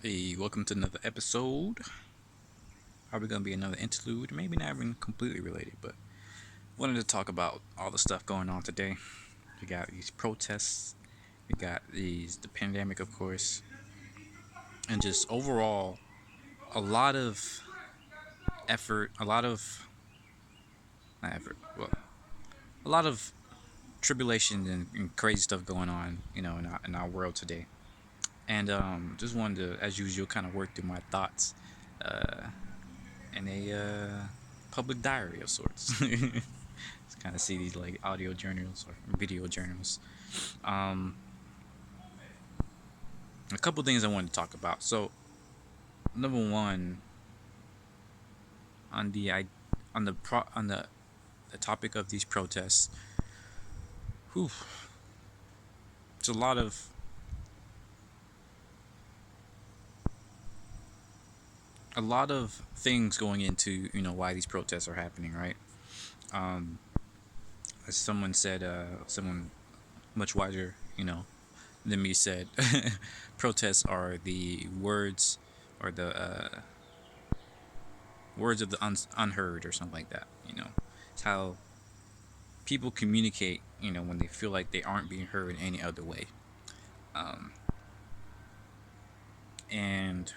Hey, welcome to another episode. Probably gonna be another interlude, maybe not even completely related, but wanted to talk about all the stuff going on today. We got these protests, we got the pandemic, of course, and just overall a lot of effort, a lot of not effort, well, a lot of tribulation and crazy stuff going on, in our world today. And just wanted to, as usual, kind of work through my thoughts uh, in a public diary of sorts. Kind of see these like audio journals or video journals. Um, a couple things I wanted to talk about. So, number one, on the the topic of these protests, whew, it's a lot of things going into why these protests are happening, right? Um, as someone said, someone much wiser, than me said, protests are the words or the words of the unheard or something like that. It's how people communicate. When they feel like they aren't being heard in any other way. Um, and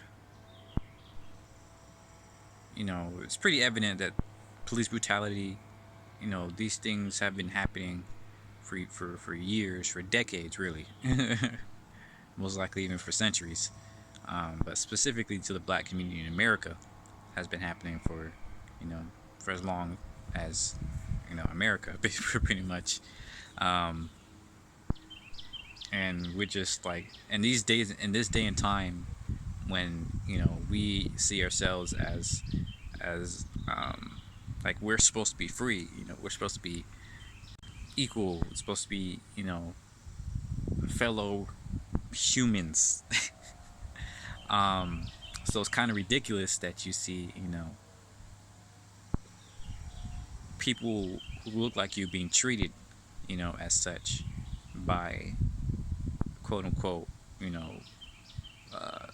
it's pretty evident that police brutality. These things have been happening for years, for decades, really. Most likely even for centuries. But specifically to the black community in America, has been happening you know, for as long as America, pretty much. Um, and we're just like in these days, in this day and time, when we see ourselves as like we're supposed to be free. We're supposed to be equal. We're supposed to be fellow humans. um, so it's kind of ridiculous that you see people who look like you being treated as such by quote unquote uh,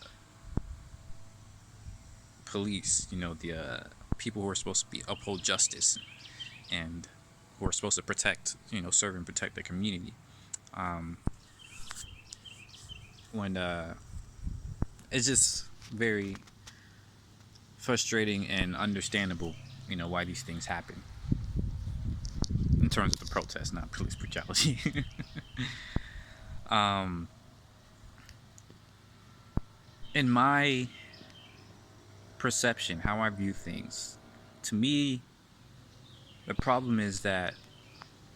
police. The people who are supposed to be uphold justice and who are supposed to protect, serve and protect the community. Um, when It's just very frustrating and understandable, why these things happen in terms of the protest, not police brutality. um, in my perception, how I view things, to me, the problem is that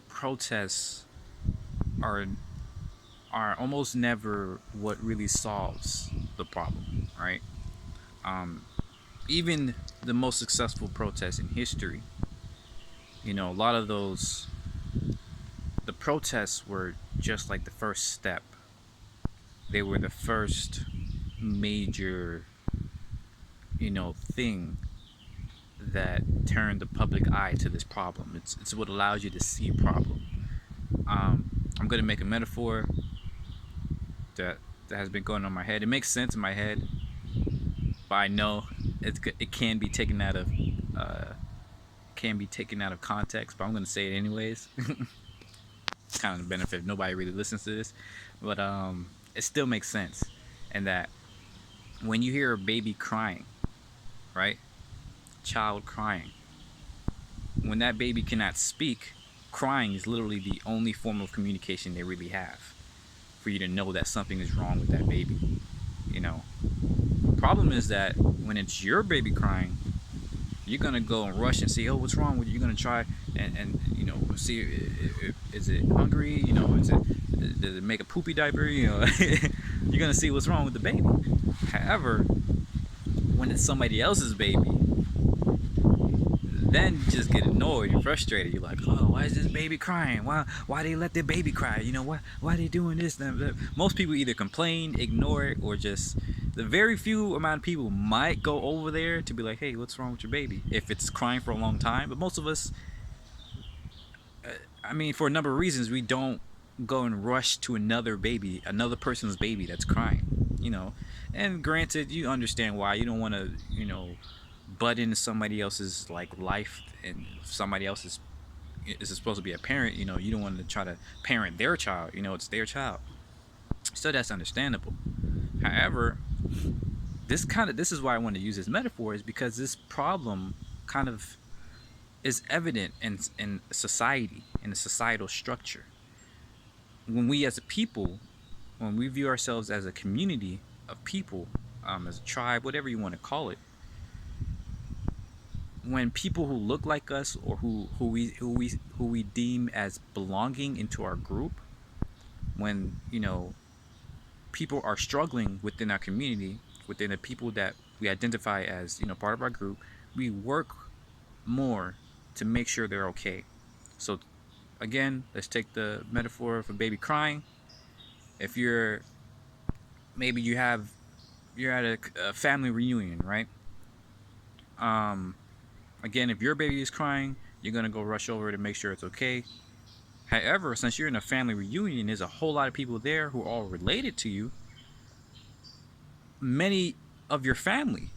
protests are almost never what really solves the problem, right? Um, Even the most successful protests in history, a lot of the protests were just like the first step. They were the first major, thing that turned the public eye to this problem. It's what allows you to see a problem. I'm gonna make a metaphor that has been going on in my head. It makes sense in my head, but I know it uh, can be taken out of context. But I'm gonna say it anyways. It's kind of the benefit if nobody really listens to this, but it still makes sense. And that when you hear a baby crying, right, child crying, when that baby cannot speak, crying is literally the only form of communication they really have for you to know that something is wrong with that baby. You know, the problem is that when it's your baby crying, you're gonna go and rush and see, oh, what's wrong with you? You're gonna try and see, is it hungry? Does it make a poopy diaper? You're gonna see what's wrong with the baby. However, when it's somebody else's baby, then you just get annoyed and frustrated. You're like, oh, why is this baby crying? Why they let their baby cry? Why they doing this? Most people either complain, ignore it, or just the very few amount of people might go over there to be like, hey, what's wrong with your baby? If it's crying for a long time. But most of us, I mean, for a number of reasons, we don't go and rush to another person's baby that's crying. And granted, you understand why you don't want to, butt into somebody else's like life, and somebody else's is supposed to be a parent. You don't want to try to parent their child. It's their child. So that's understandable. However, this is why I want to use this metaphor, is because this problem kind of is evident in society, in the societal structure. When we as a people, when we view ourselves as a community of people, as a tribe, whatever you want to call it, when people who look like us, or who we deem as belonging into our group, when people are struggling within our community, within the people that we identify as part of our group, we work more to make sure they're okay. So again, let's take the metaphor of a baby crying. If you're maybe you're at a family reunion, right? Um, Again, if your baby is crying, you're gonna go rush over to make sure it's okay. However, since you're in a family reunion, there's a whole lot of people there who are all related to you. Many of your family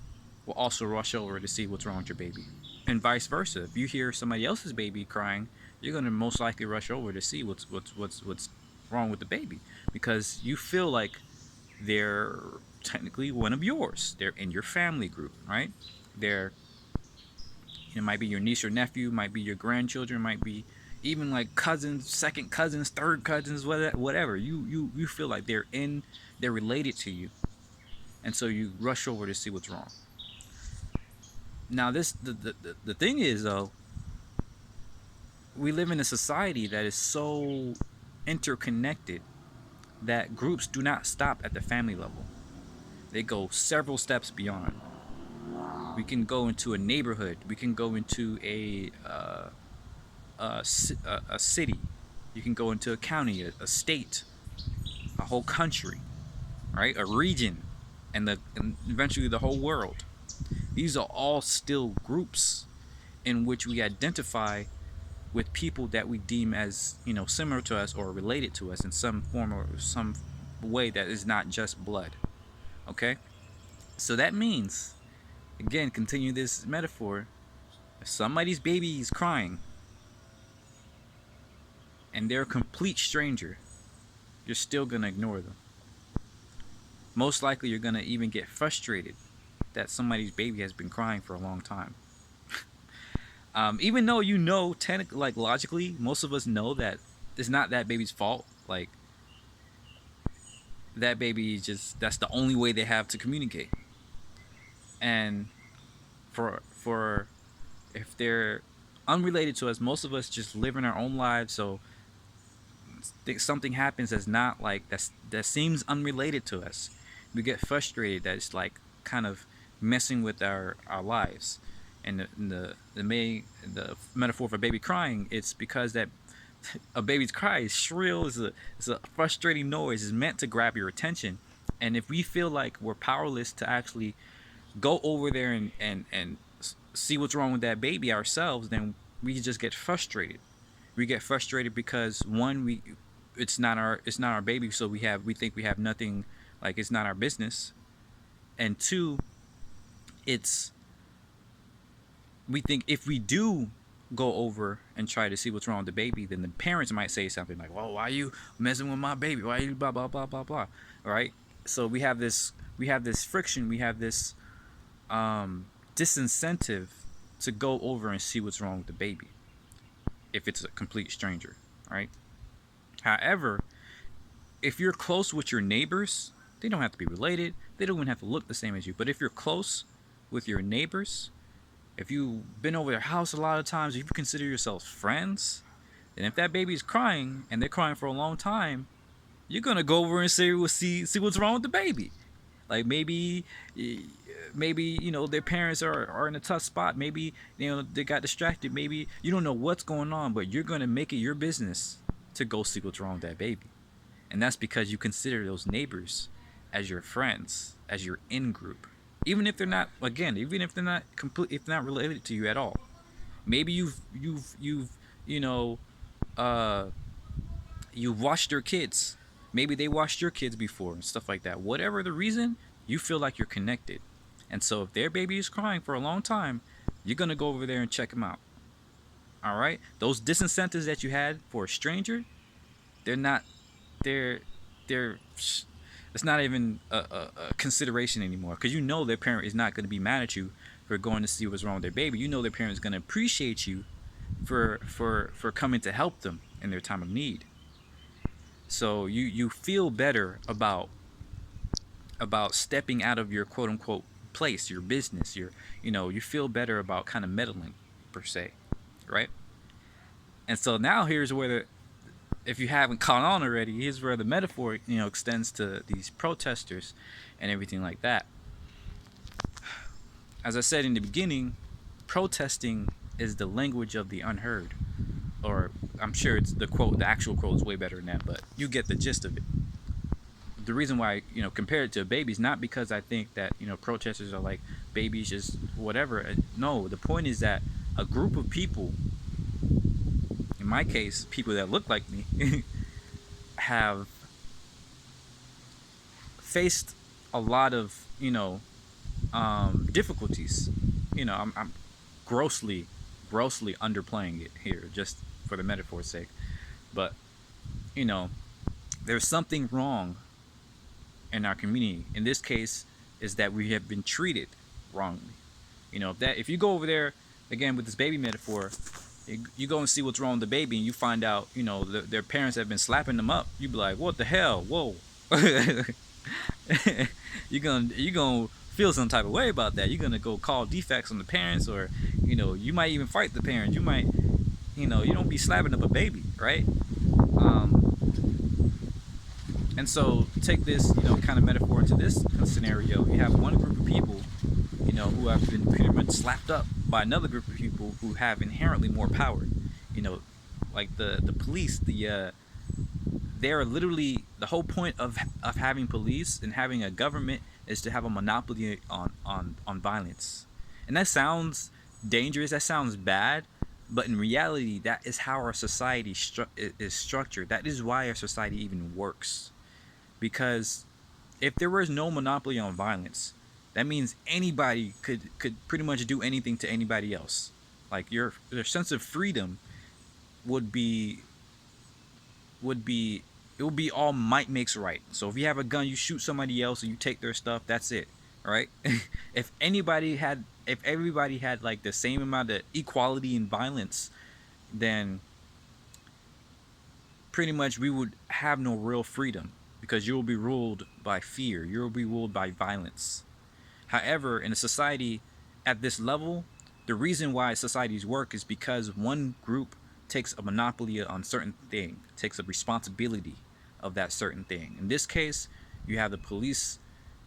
will also rush over to see what's wrong with your baby, and vice versa. If you hear somebody else's baby crying, you're gonna most likely rush over to see what's wrong with the baby, because you feel like they're technically one of yours. They're in your family group, right? They're It might be your niece or nephew, might be your grandchildren, might be even like cousins, second cousins, third cousins, whatever. You feel like they're related to you, and so you rush over to see what's wrong. Now, the thing is though, we live in a society that is so interconnected that groups do not stop at the family level. They go several steps beyond. We can go into a neighborhood. We can go into a city. You can go into a county, a state, a whole country, right? A region, and eventually the whole world. These are all still groups in which we identify with people that we deem as similar to us or related to us in some form or some way that is not just blood. Okay, so that means, again, continue this metaphor. If somebody's baby is crying and they're a complete stranger, you're still gonna ignore them. Most likely, you're gonna even get frustrated that somebody's baby has been crying for a long time. Even though technically, like logically, most of us know that it's not that baby's fault. Like that baby that's the only way they have to communicate. And for if they're unrelated to us, most of us just live in our own lives. So something happens that's not like that seems unrelated to us, we get frustrated that it's like kind of messing with our lives. And the metaphor for baby crying, it's because that a baby's cry is shrill, is a frustrating noise, is meant to grab your attention. And if we feel like we're powerless to actually go over there and see what's wrong with that baby ourselves, then we just get frustrated. We get frustrated because one, it's not our baby, so we think we have nothing, like it's not our business. And two, it's we think if we do go over and try to see what's wrong with the baby, then the parents might say something like, "Well, why are you messing with my baby? Why are you blah blah blah blah blah?" Right? So we have this friction, we have this disincentive to go over and see what's wrong with the baby if it's a complete stranger, right? However, if you're close with your neighbors, they don't have to be related, they don't even have to look the same as you, but if you're close with your neighbors, if you've been over their house a lot of times, if you consider yourselves friends, then if that baby's crying and they're crying for a long time, you're gonna go over and see what's wrong with the baby. Like maybe their parents are in a tough spot. Maybe they got distracted. Maybe you don't know what's going on, but you're gonna make it your business to go see what's wrong with that baby. And that's because you consider those neighbors as your friends, as your in group, even if they're not, again, even if they're not complete, if they're not related to you at all. Maybe you've you know uh you've watched their kids. Maybe they watched your kids before and stuff like that. Whatever the reason, you feel like you're connected. And so if their baby is crying for a long time, you're going to go over there and check them out. All right? Those disincentives that you had for a stranger, they're not, they're, they're, it's not even a consideration anymore, because you know their parent is not going to be mad at you for going to see what's wrong with their baby. You know their parent is going to appreciate you for coming to help them in their time of need. So you feel better about stepping out of your quote unquote place, your business, your, you feel better about kind of meddling per se, right? And so now here's where the, if you haven't caught on already, here's where the metaphor, extends to these protesters and everything like that. As I said in the beginning, protesting is the language of the unheard. Or I'm sure it's the actual quote is way better than that, but you get the gist of it. The reason why, compare it to babies, not because I think that, protesters are like babies, just whatever. No, the point is that a group of people, in my case, people that look like me, have faced a lot of, difficulties. I'm grossly underplaying it here, just for the metaphor's sake. But, you know, there's something wrong in our community. In this case, is that we have been treated wrongly. If you go over there again with this baby metaphor, you go and see what's wrong with the baby, and you find out, their parents have been slapping them up. You be like, what the hell? Whoa. you're gonna feel some type of way about that. You're gonna go call defects on the parents, or you might even fight the parents. You might, you don't be slapping up a baby, right? And so take this, kind of metaphor into this scenario. You have one group of people, who have been pretty much slapped up by another group of people who have inherently more power. Like the police, they're literally, the whole point of having police and having a government is to have a monopoly on violence. And that sounds dangerous, that sounds bad, but in reality, that is how our society is structured. That is why our society even works. Because if there was no monopoly on violence, that means anybody could pretty much do anything to anybody else. Like their sense of freedom would be it would be all might makes right. So if you have a gun, you shoot somebody else and you take their stuff, that's it, right? if everybody had like the same amount of equality in violence, then pretty much we would have no real freedom, because you will be ruled by fear, you will be ruled by violence. However, in a society at this level, the reason why societies work is because one group takes a monopoly on certain thing, takes a responsibility of that certain thing. In this case, you have the police,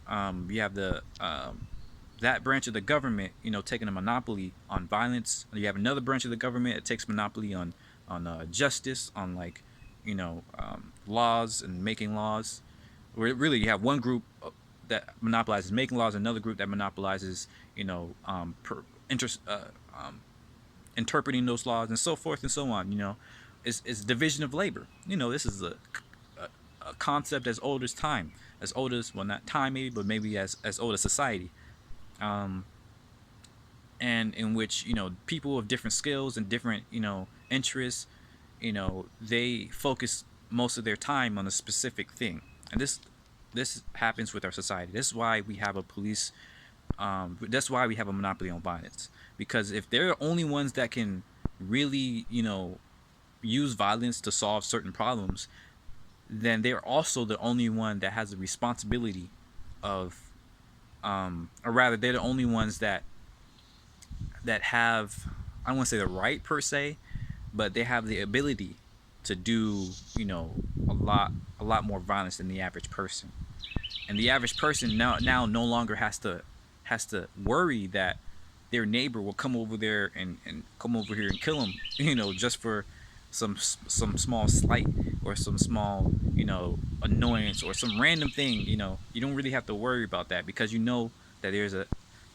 you have the that branch of the government, taking a monopoly on violence. You have another branch of the government that takes monopoly on justice, on like, laws and making laws. Really, you have one group that monopolizes making laws, another group that monopolizes, interpreting those laws, and so forth and so on. It's division of labor. This is a concept as old as time, as old as, well, not time maybe, but maybe as old as society. And in which, people of different skills and different, interests, they focus most of their time on a specific thing. And this happens with our society. This is why we have a police, that's why we have a monopoly on violence. Because if they're the only ones that can really, use violence to solve certain problems, then they're also the only one that has the responsibility of, or rather, they're the only ones that have, I don't want to say the right per se, but they have the ability to do, a lot more violence than the average person. And the average person now no longer has to worry that their neighbor will come over there and come over here and kill them, just for some small slight, or some small, annoyance, or some random thing. You don't really have to worry about that, because that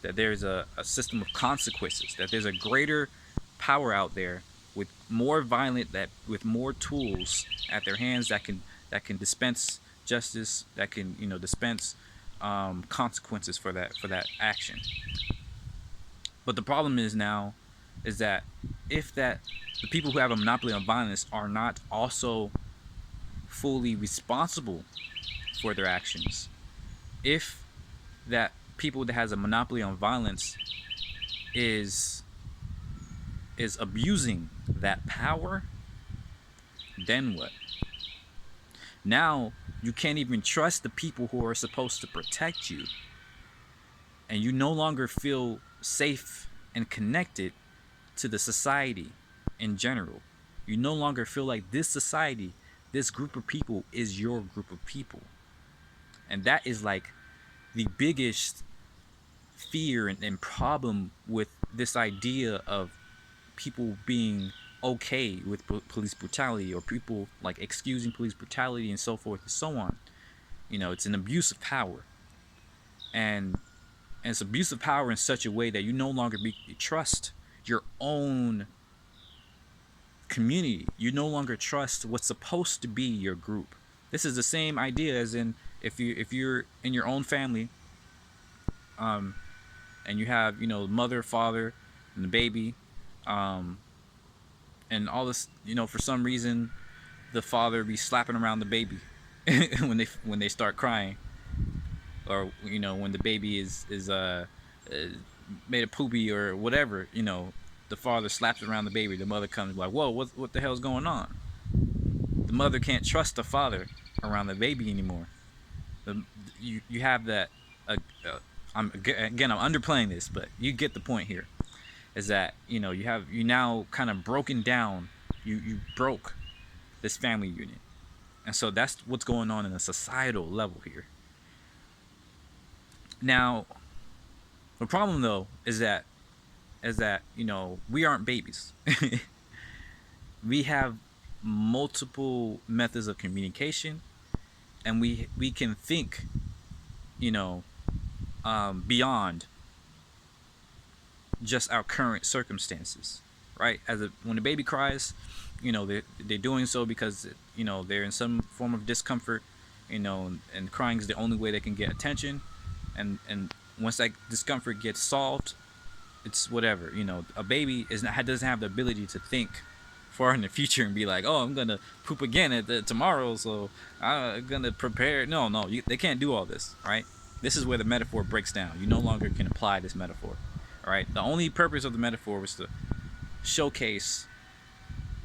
there's a system of consequences, that there's a greater power out there with more violent, that with more tools at their hands, that can dispense justice, that can dispense consequences for that action. But the problem is now is that if that the people who have a monopoly on violence are not also fully responsible for their actions, if that people that has a monopoly on violence is abusing that power, then what? Now you can't even trust the people who are supposed to protect you, and you no longer feel safe and connected to the society in general. You no longer feel like this society, this group of people is your group of people. And that is like the biggest fear and problem with this idea of people being okay with police brutality, or people like excusing police brutality and so forth and so on. It's an abuse of power, and it's abuse of power in such a way that you no longer trust your own community. You no longer trust what's supposed to be your group. This is the same idea as in if you're in your own family, and you have mother, father, and the baby, and all this, for some reason the father be slapping around the baby when they start crying, or when the baby is made a poopy or whatever. The father slaps around the baby, the mother comes like, whoa, what the hell's going on? The mother can't trust the father around the baby anymore. You have that. I'm underplaying this, but you get the point here. Is that you now kind of broken down. You broke this family unit, and so that's what's going on in a societal level here. Now, the problem though is that we aren't babies. We have multiple methods of communication, and we can think beyond just our current circumstances, right? When a baby cries, they're doing so because they're in some form of discomfort, and crying is the only way they can get attention, and once that discomfort gets solved, it's whatever. A baby doesn't have the ability to think far in the future and be like, oh, I'm gonna poop again tomorrow, so I'm gonna prepare. No, they can't do all this, right? This is where the metaphor breaks down. You no longer can apply this metaphor. All right. The only purpose of the metaphor was to showcase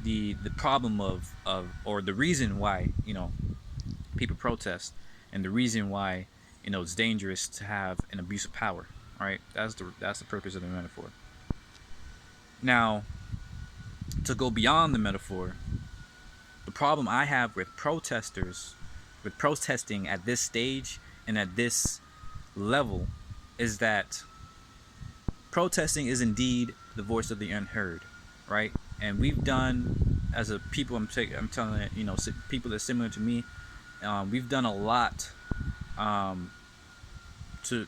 the problem of or the reason why people protest, and the reason why it's dangerous to have an abuse of power. All right. That's the purpose of the metaphor. Now, to go beyond the metaphor, the problem I have with protesting at this stage and at this level, is that protesting is indeed the voice of the unheard, right? And we've done, as a people, I'm telling it, people that are similar to me, we've done a lot to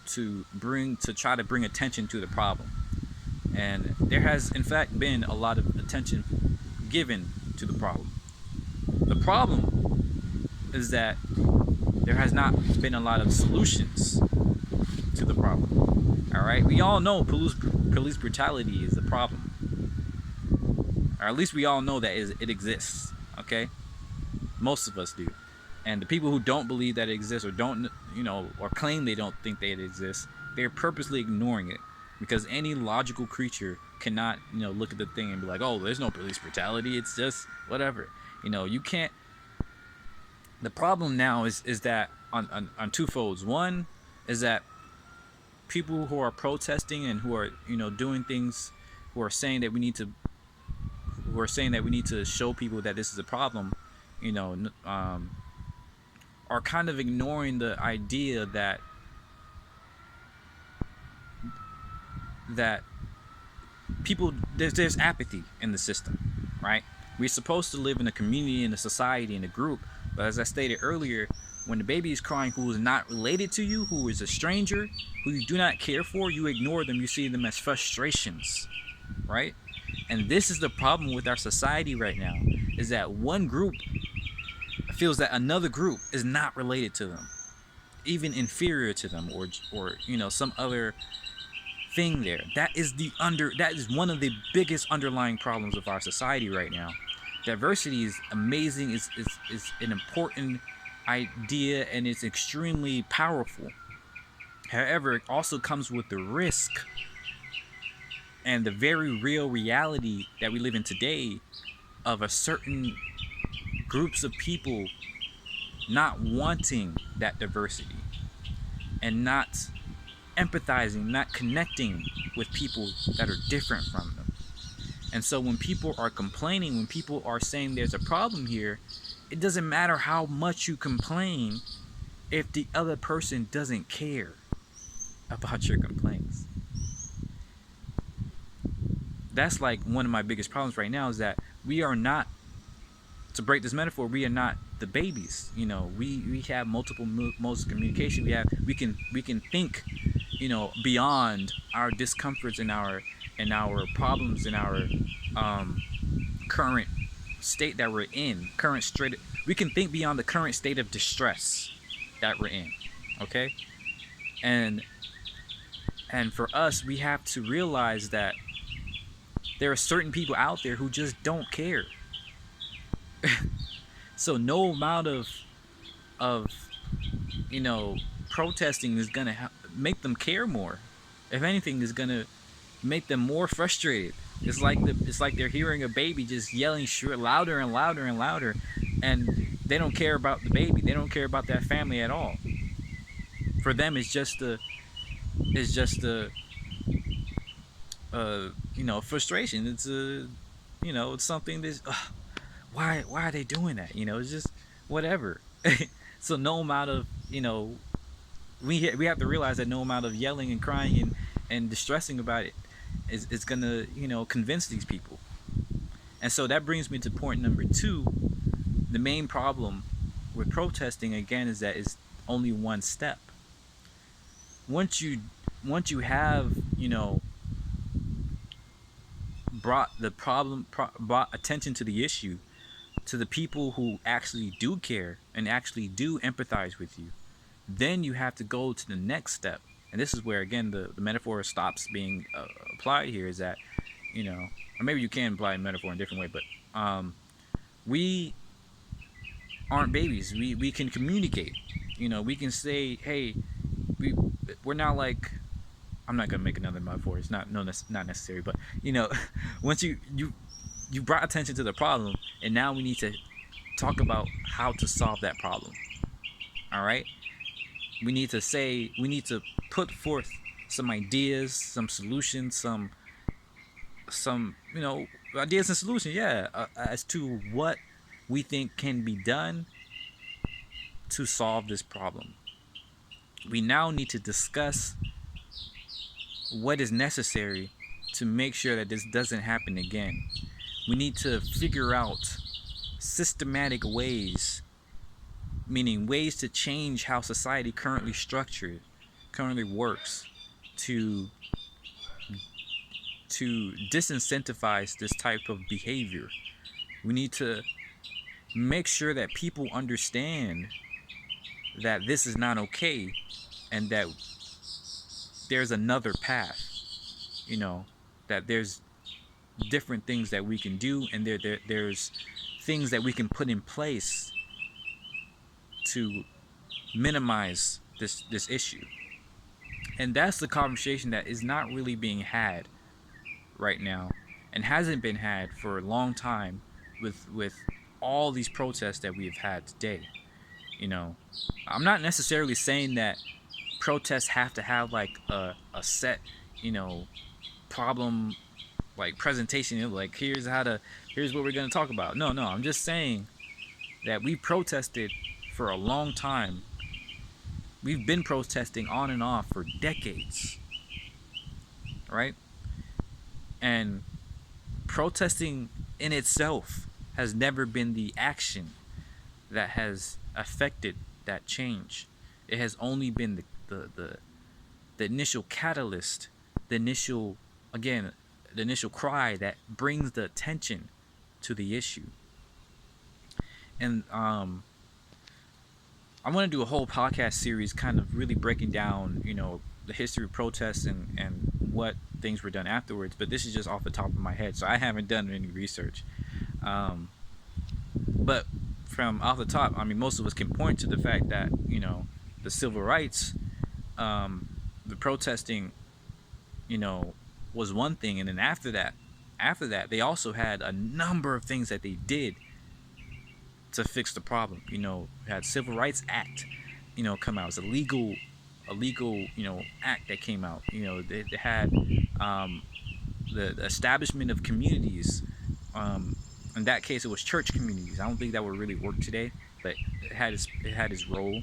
try to bring attention to the problem, and there has in fact been a lot of attention given to the problem. The problem is that there has not been a lot of solutions to the problem. All right, we all know police brutality is a problem, or at least we all know that it exists. Okay, most of us do, and the people who don't believe that it exists, or don't, or claim they don't think that it exists, they're purposely ignoring it, because any logical creature cannot, look at the thing and be like, oh, there's no police brutality. It's just whatever. You can't. The problem now is that on two folds. One is that people who are protesting and who are doing things, who are saying that we need to show people that this is a problem, are kind of ignoring the idea that people, there's apathy in the system, right? We're supposed to live in a community, in a society, in a group, but as I stated earlier, when the baby is crying who is not related to you, who is a stranger, who you do not care for, you ignore them. You see them as frustrations, right? And this is the problem with our society right now, is that one group feels that another group is not related to them. even inferior to them, or some other thing there. That is one of the biggest underlying problems of our society right now. Diversity is amazing, is an important idea, and it's extremely powerful. However, it also comes with the risk and the very real reality that we live in today of a certain groups of people not wanting that diversity and not empathizing, not connecting with people that are different from them. And so when people are complaining, when people are saying there's a problem here, it doesn't matter how much you complain if the other person doesn't care about your complaints. That's like one of my biggest problems right now, is that we are not, to break this metaphor, we are not the babies. We have multiple modes of communication. We can think, beyond our discomforts and our problems and our um, current state that we're in. We can think beyond the current state of distress that we're in. Okay, and for us, we have to realize that there are certain people out there who just don't care. So no amount of you know protesting is gonna make them care more. If anything, is gonna make them more frustrated. It's like they're hearing a baby just yelling louder and louder and louder, and they don't care about the baby. They don't care about that family at all. For them, it's just a frustration. It's something that's why are they doing that? It's just whatever. So no amount of we have to realize that no amount of yelling and crying and distressing about it is gonna convince these people. And so that brings me to point number two. The main problem with protesting, again, is that it's only one step. Once you have brought attention to the issue, to the people who actually do care and actually do empathize with you, then you have to go to the next step. And this is where, again, the metaphor stops being applied here. Is that or maybe you can apply a metaphor in a different way, but we aren't babies. We can communicate. We can say, hey, we're not like, I'm not gonna make another metaphor. It's not not necessary. But once you brought attention to the problem, and now we need to talk about how to solve that problem. All right. We need to put forth some ideas, some solutions, some ideas and solutions. Yeah, as to what we think can be done to solve this problem. We now need to discuss what is necessary to make sure that this doesn't happen again. We need to figure out systematic ways, meaning ways to change how society currently works, to disincentivize this type of behavior. We need to make sure that people understand that this is not okay, and that there's another path. That there's different things that we can do, and there's things that we can put in place to minimize this issue. And that's the conversation that is not really being had right now, and hasn't been had for a long time, with all these protests that we have had today. I'm not necessarily saying that protests have to have like a set problem, like presentation, like here's what we're going to talk about. No, I'm just saying that we protested for a long time. We've been protesting on and off for decades, right? And protesting in itself has never been the action that has affected that change. It has only been the initial catalyst, the initial cry that brings the attention to the issue. And I want to do a whole podcast series, kind of really breaking down, the history of protests and what things were done afterwards. But this is just off the top of my head, so I haven't done any research. Um, but from off the top, I mean, most of us can point to the fact that the civil rights, um, the protesting, you know, was one thing, and then after that, they also had a number of things that they did to fix the problem. We had Civil Rights Act, come out. It was a legal, act that came out. They had um, the establishment of communities. Um, in that case, it was church communities. I don't think that would really work today, but it had its role.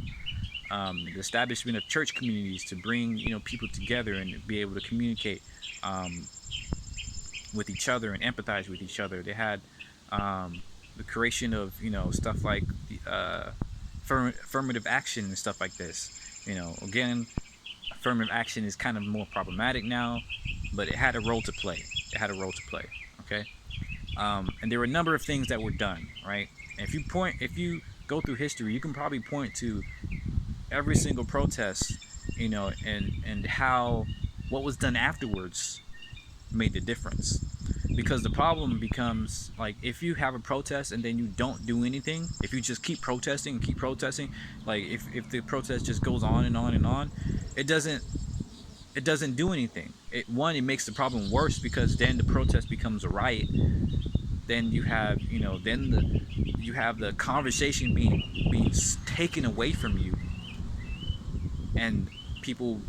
The establishment of church communities to bring people together and be able to communicate um, with each other and empathize with each other. They had um, the creation of stuff like the affirmative action and stuff like this. Again, affirmative action is kind of more problematic now, but it had a role to play. It had a role to play. Okay, and there were a number of things that were done. Right, and if you go through history, you can probably point to every single protest, and how what was done afterwards made the difference. Because the problem becomes, like, if you have a protest and then you don't do anything, if you just keep protesting, like if the protest just goes on and on and on, it doesn't do anything. It makes the problem worse, because then the protest becomes a riot. Then you have the conversation being taken away from you, and people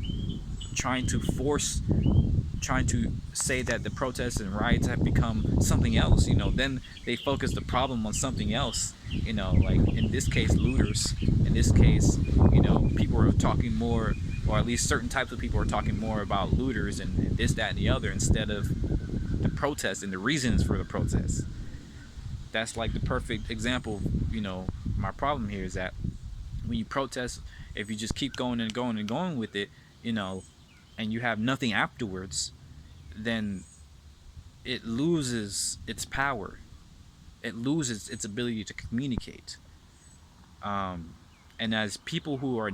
trying to force trying to say that the protests and riots have become something else. Then they focus the problem on something else. Like in this case, looters. In this case, people are talking more, or at least certain types of people are talking more about looters and this, that, and the other, instead of the protests and the reasons for the protests. That's like the perfect example. My problem here is that when you protest, if you just keep going and going and going with it, and you have nothing afterwards, then it loses its power. It loses its ability to communicate. Um, and as people who are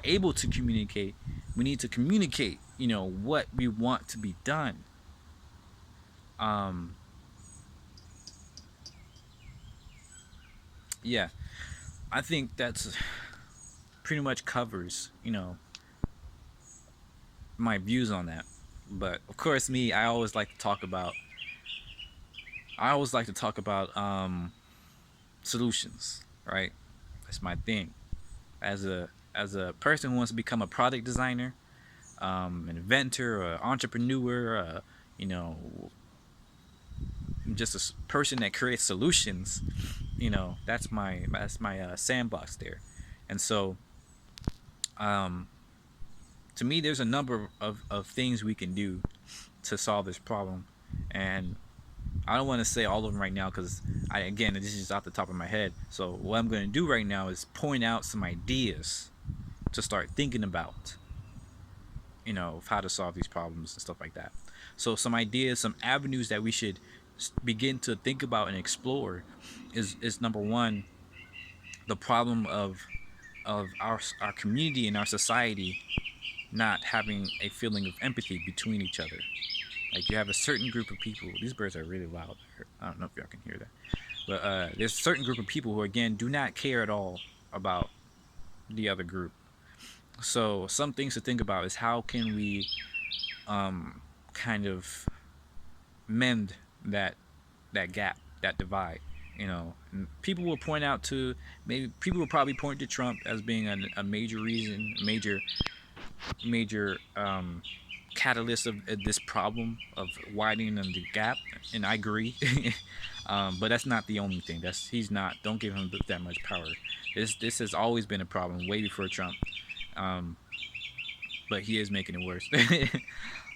able to communicate, we need to communicate, what we want to be done. Um, yeah, I think that's pretty much covers, my views on that. But of course, I always like to talk about solutions, right? That's my thing. As a person who wants to become a product designer, an inventor, or entrepreneur, you know, just a person that creates solutions. That's my sandbox there, and so um, to me, there's a number of things we can do to solve this problem, and I don't want to say all of them right now, because again, this is just off the top of my head. So what I'm going to do right now is point out some ideas to start thinking about, of how to solve these problems and stuff like that. So some ideas, some avenues that we should begin to think about and explore is number one, the problem of our community and our society not having a feeling of empathy between each other. Like, you have a certain group of people. These birds are really loud. I don't know if y'all can hear that, but there's a certain group of people who, again, do not care at all about the other group. So some things to think about is, how can we kind of mend that gap, that divide. And people will point out to maybe people will probably point to Trump as being a major reason, major catalyst of this problem of widening the gap, and I agree. But that's not the only thing. He's not. Don't give him that much power. This has always been a problem, way before Trump. Um, but he is making it worse.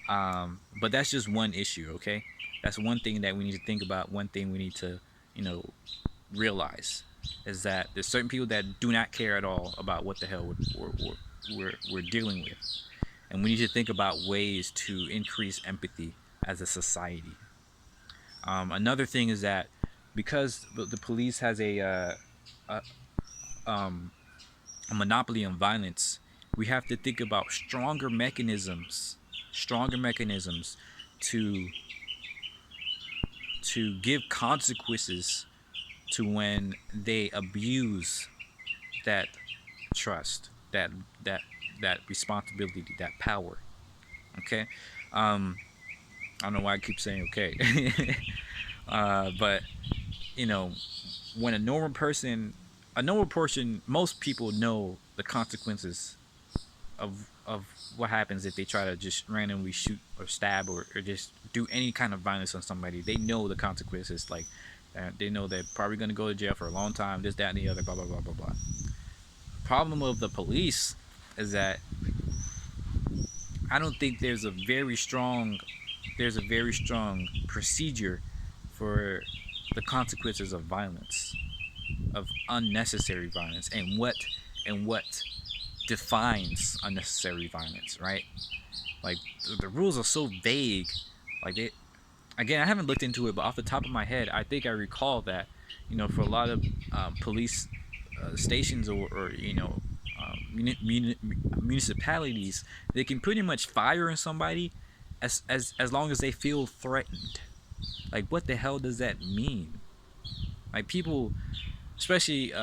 But that's just one issue, okay? That's one thing that we need to think about. One thing we need to, realize is that there's certain people that do not care at all about what the hell we're dealing with, and we need to think about ways to increase empathy as a society. Another thing is that, because the police has a a monopoly on violence, we have to think about stronger mechanisms to give consequences to when they abuse that trust, that that responsibility, that power. Okay, um, I don't know why I keep saying okay, but you know, when a normal person, most people know the consequences of what happens if they try to just randomly shoot or stab or just do any kind of violence on somebody. They know the consequences. Like they know they're probably going to go to jail for a long time. This, that, and the other. Blah blah blah blah blah. Problem of the police is that I don't think there's a very strong procedure for the consequences of violence, of unnecessary violence, and what defines unnecessary violence, right? Like the rules are so vague. Like they, again, I haven't looked into it, but off the top of my head, I think I recall that, for a lot of police stations or municipalities, they can pretty much fire on somebody as long as they feel threatened. Like, what the hell does that mean? Like, people, especially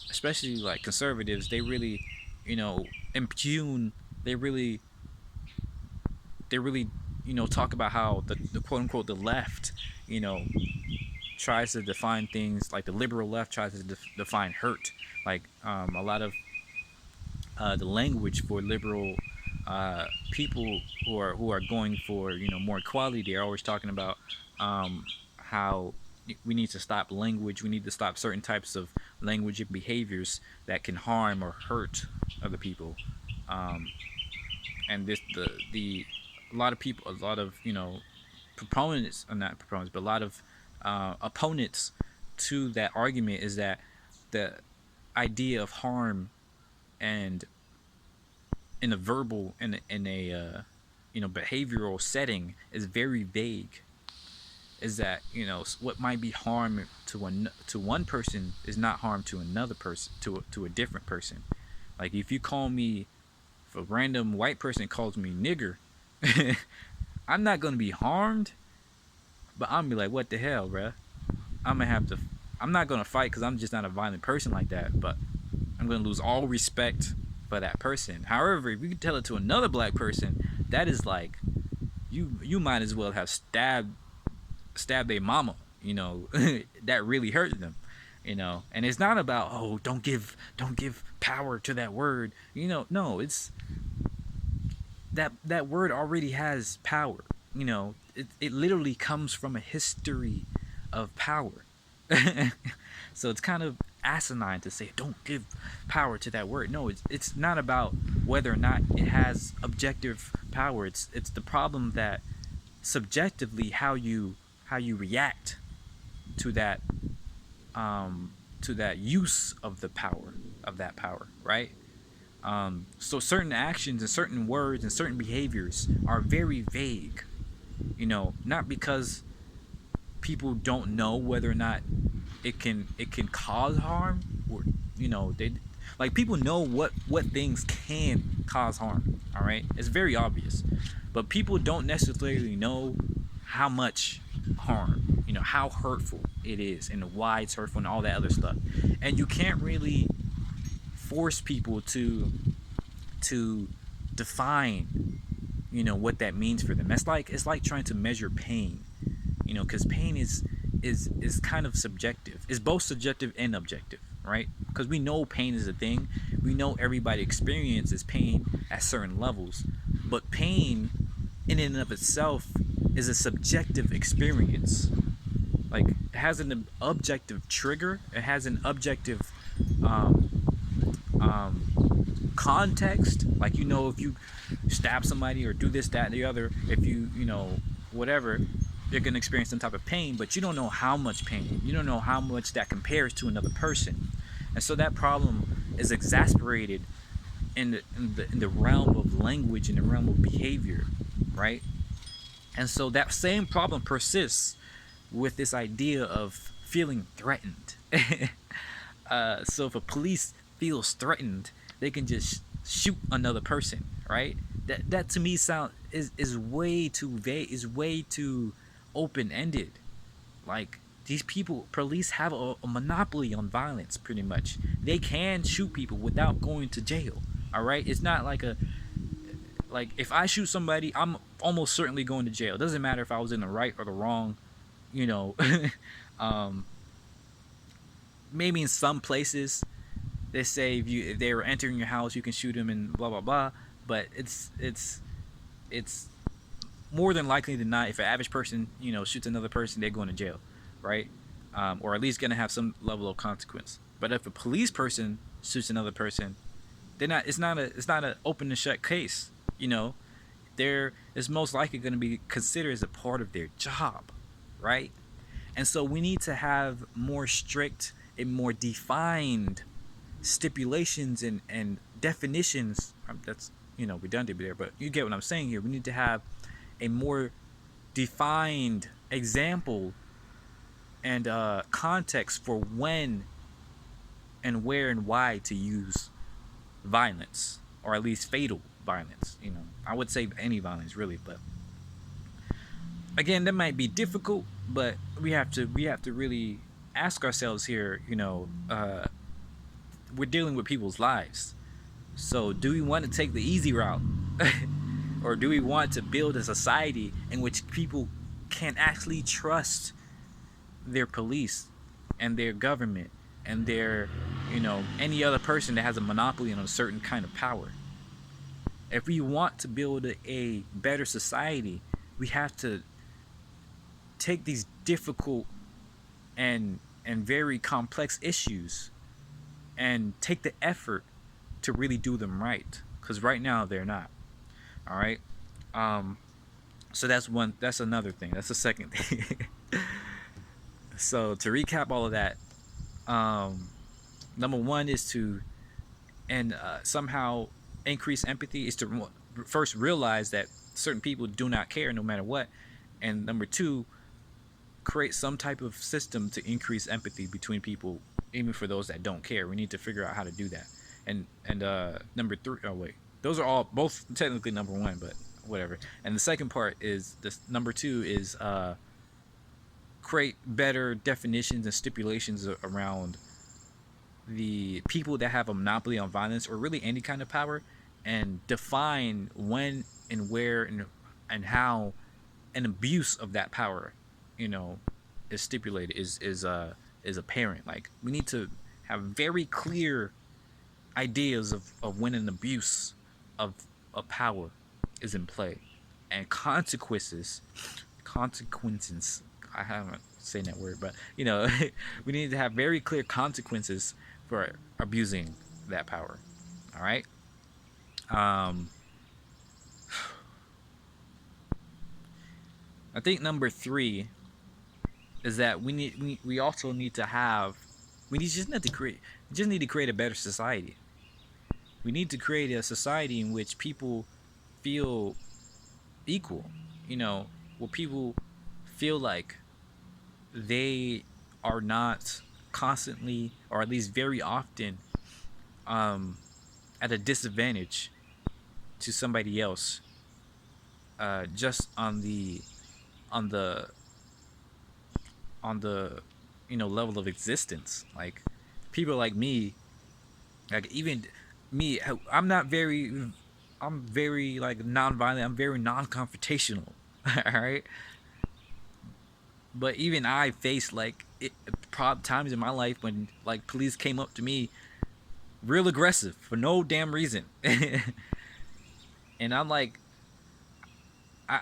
especially like conservatives, they really, impugn. They really talk about how the quote unquote the left, you know, tries to define things, like the liberal left tries to define hurt. Like a lot of the language for liberal people who are going for more equality, they're always talking about how we need to stop language. We need to stop certain types of language and behaviors that can harm or hurt other people. Um, and this the a lot of people, a lot of proponents, or not proponents, but a lot of opponents to that argument is that the idea of harm and in a verbal in a behavioral setting is very vague. Is that what might be harm to one person is not harm to another person, to a different person. Like if you call me, if a random white person calls me nigger, I'm not gonna be harmed, but I'm gonna be like, what the hell, bruh? I'm gonna have to. I'm not gonna fight because I'm just not a violent person like that. But I'm gonna lose all respect for that person. However, if you can tell it to another black person, that is like, you might as well have stabbed their mama. That really hurt them. And it's not about, oh, don't give power to that word. No, it's that word already has power. It literally comes from a history of power. So it's kind of asinine to say don't give power to that word. No, it's not about whether or not it has objective power. It's the problem that subjectively how you react to that use of the power, of that power, right? So certain actions and certain words and certain behaviors are very vague. Not because people don't know whether or not it can cause harm, or they, like, people know what things can cause harm. All right, it's very obvious, but people don't necessarily know how much harm, how hurtful it is and why it's hurtful and all that other stuff. And you can't really force people to define what that means for them. It's like trying to measure pain, because pain is kind of subjective. It's both subjective and objective, right? Because we know pain is a thing. We know everybody experiences pain at certain levels, but pain in and of itself is a subjective experience. Like, it has an objective trigger. It has an objective um, context. Like, if you stab somebody or do this, that, and the other, if you whatever, you're gonna experience some type of pain, but you don't know how much pain. You don't know how much that compares to another person, and so that problem is exasperated in the realm of language, in the realm of behavior, right? And so that same problem persists with this idea of feeling threatened. So if a police feels threatened, they can just shoot another person, right? That to me sound is way too vague, is way too open ended. Like these people, police have a monopoly on violence. Pretty much, they can shoot people without going to jail. All right, it's not like a like if I shoot somebody, I'm almost certainly going to jail. It doesn't matter if I was in the right or the wrong. You know, um, maybe in some places they say if they were entering your house, you can shoot them and blah blah blah. But it's more than likely than not, if an average person, shoots another person, they're going to jail, right? Or at least going to have some level of consequence. But if a police person shoots another person, they're not. It's not an open and shut case. You know, they're it's most likely going to be considered as a part of their job, right? And so we need to have more strict and more defined stipulations and definitions. That's redundant there, but you get what I'm saying here. We need to have a more defined example and context for when and where and why to use violence, or at least fatal violence. I would say any violence really, but again, that might be difficult. But we have to really ask ourselves here. We're dealing with people's lives. So, do we want to take the easy route? Or do we want to build a society in which people can actually trust their police and their government and their, any other person that has a monopoly on a certain kind of power? If we want to build a better society, we have to take these difficult and very complex issues and take the effort to really do them right. Because right now they're not. All right. So that's another thing. That's the second thing. So to recap all of that, number one is to somehow increase empathy, is to first realize that certain people do not care no matter what, and number two, create some type of system to increase empathy between people, even for those that don't care. We need to figure out how to do that. And number three, oh wait, those are all both technically number one, but whatever. And the second part is this. Number two is create better definitions and stipulations around the people that have a monopoly on violence, or really any kind of power, and define when and where and how an abuse of that power, is stipulated, is apparent. Like, we need to have very clear ideas of when an abuse of power is in play, and consequences. I haven't saying that word, but we need to have very clear consequences for abusing that power. All right. I think number three is that we also need to have we just need to create a better society. We need to create a society in which people feel equal. Where people feel like they are not constantly, or at least very often, at a disadvantage to somebody else, just on the level of existence. Like, people like me, like even me, I'm very like non-violent. I'm very non-confrontational. All right. But even I faced times in my life when like police came up to me real aggressive for no damn reason. And I'm like, I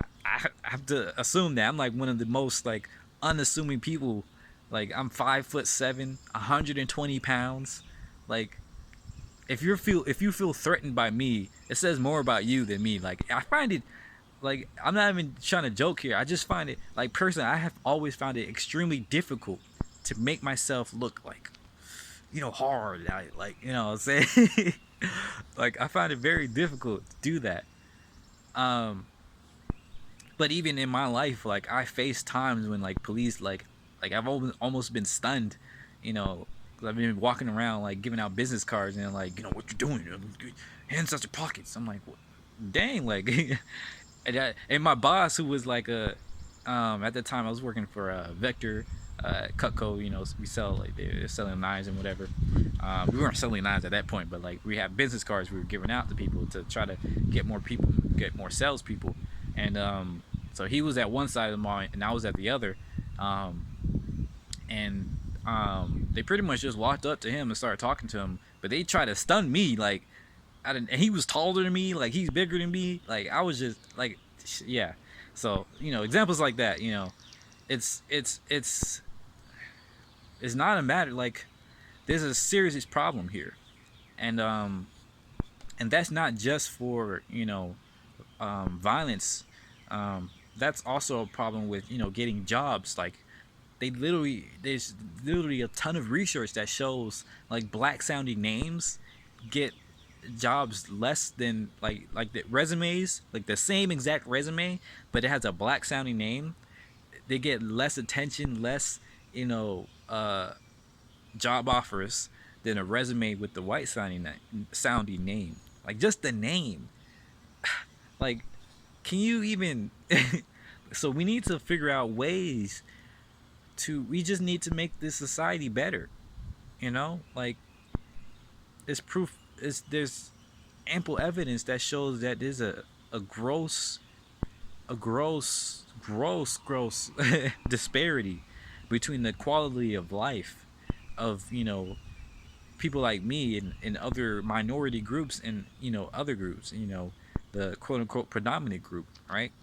have to assume that I'm like one of the most like unassuming people. Like, I'm 5'7", 120 pounds. Like, if you feel threatened by me, it says more about you than me. Like, I find it, like, I'm not even trying to joke here. I just find it, like, personally, I have always found it extremely difficult to make myself look like, hard. Like, what I'm saying? Like, I find it very difficult to do that. But even in my life, like, I face times when like police, like I've almost been stunned, 'Cause I've been walking around like giving out business cards and like, what you doing? Hands out your pockets. I'm like, what? Dang, like, and my boss, who was like at the time I was working for Vector, Cutco. We sell like they're selling knives and whatever. We weren't selling knives at that point, but like we had business cards we were giving out to people to try to get more people, get more salespeople, and so he was at one side of the mall and I was at the other, um, and they pretty much just walked up to him and started talking to him, but they tried to stun me like I didn't. And he was taller than me, like he's bigger than me. Like I was just like, yeah. So examples like that. It's it's it's it's not a matter like there's a serious problem here, and that's not just for violence. That's also a problem with getting jobs. Like there's literally a ton of research that shows like black sounding names get jobs less than like the resumes, like the same exact resume, but it has a black sounding name. They get less attention, less you know job offers than a resume with the white sounding name. Like just the name. Like, can you even? So we need to figure out ways to. We just need to make this society better. Like it's proof. There's ample evidence that shows that there's a gross gross disparity between the quality of life of people like me and other minority groups and other groups, the quote unquote predominant group, right?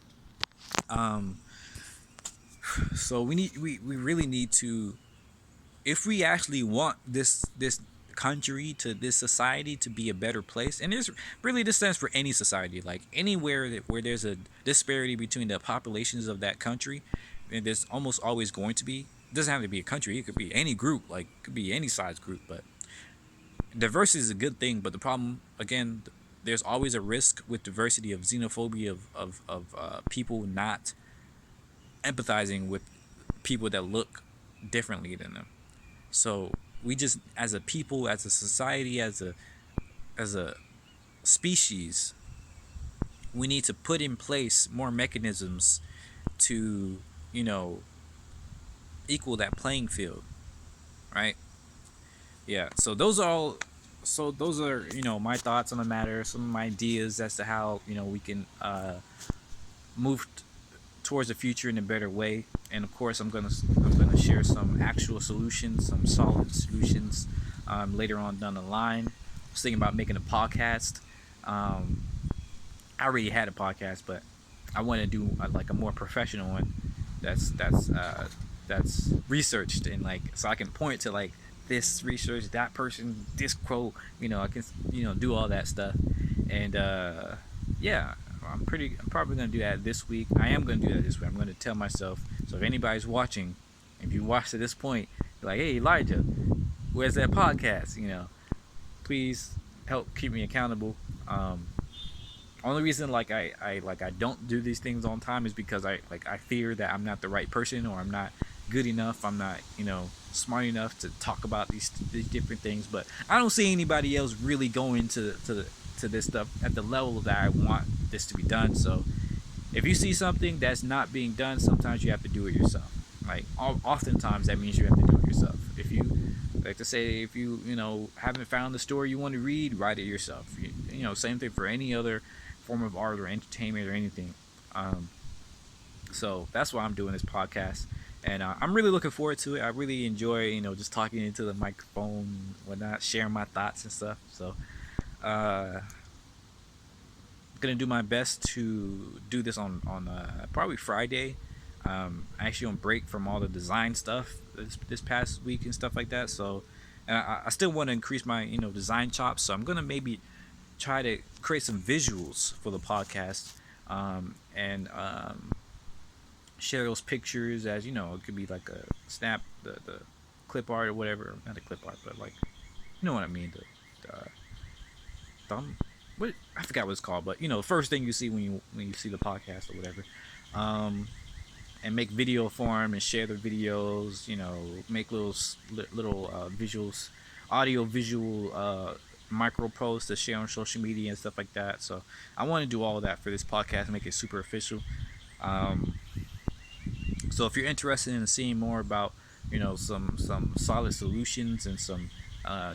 um so we really need to, if we actually want this country to this society to be a better place, and there's really this sense for any society, like anywhere where there's a disparity between the populations of that country, and there's almost always going to be. It doesn't have to be a country, it could be any group, like it could be any size group, but diversity is a good thing. But the problem, again, there's always a risk with diversity of xenophobia of people not empathizing with people that look differently than them. So we just, as a people, as a society, as a species, we need to put in place more mechanisms to, you know, equal that playing field, right? Yeah. So those are my thoughts on the matter, some of my ideas as to how we can move towards the future in a better way. And of course, I'm gonna share some actual solutions, some solid solutions later on down the line. I was thinking about making a podcast. Um, I already had a podcast, but I want to do like a more professional one. That's researched, and like so I can point to like this research, that person, this quote. I can do all that stuff, and yeah, I'm probably gonna do that this week. I am gonna do that this week. I'm gonna tell myself. So if anybody's watching, if you watched to this point, you're like, hey Elijah, where's that podcast? Please help keep me accountable. Only reason I don't do these things on time is because I fear that I'm not the right person, or I'm not good enough. I'm not smart enough to talk about these different things. But I don't see anybody else really going to this stuff at the level that I want this to be done. So if you see something that's not being done, sometimes you have to do it yourself. Like oftentimes that means you have to do it yourself. If you like to say, if you haven't found the story you want to read, write it yourself. Same thing for any other form of art or entertainment or anything. So that's why I'm doing this podcast, and I'm really looking forward to it. I really enjoy just talking into the microphone, whatnot, sharing my thoughts and stuff. So I'm gonna do my best to do this on probably Friday. Actually on break from all the design stuff this past week and stuff like that. So, and I still want to increase my design chops. So I'm gonna maybe try to create some visuals for the podcast, and share those pictures as it could be like a snap, the clip art or whatever. Not a clip art, but like what I mean. The thumb. What, I forgot what it's called, but the first thing you see when you see the podcast or whatever. and make video form and share the videos. Make little visuals, audio visual micro posts to share on social media and stuff like that. So I want to do all of that for this podcast, make it super official. Um, so if you're interested in seeing more about some solid solutions and some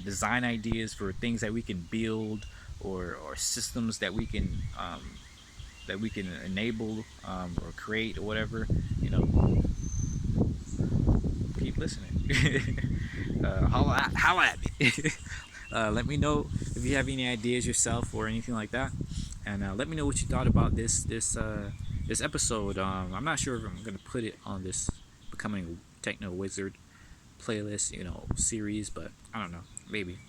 design ideas for things that we can build, or systems that we can enable, or create or whatever, keep listening. Holla at me. Let me know if you have any ideas yourself or anything like that, and let me know what you thought about this episode. I'm not sure if I'm gonna put it on this becoming techno wizard playlist, series, but I don't know, maybe.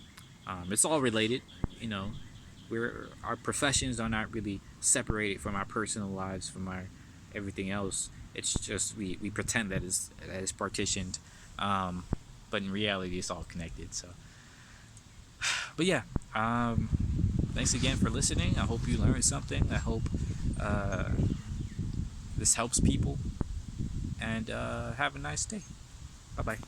It's all related, you know. Our professions are not really separated from our personal lives, from our everything else. It's just we pretend that it's partitioned, um, but in reality, it's all connected. So, but yeah, thanks again for listening. I hope you learned something. I hope uh, this helps people, and have a nice day. Bye bye.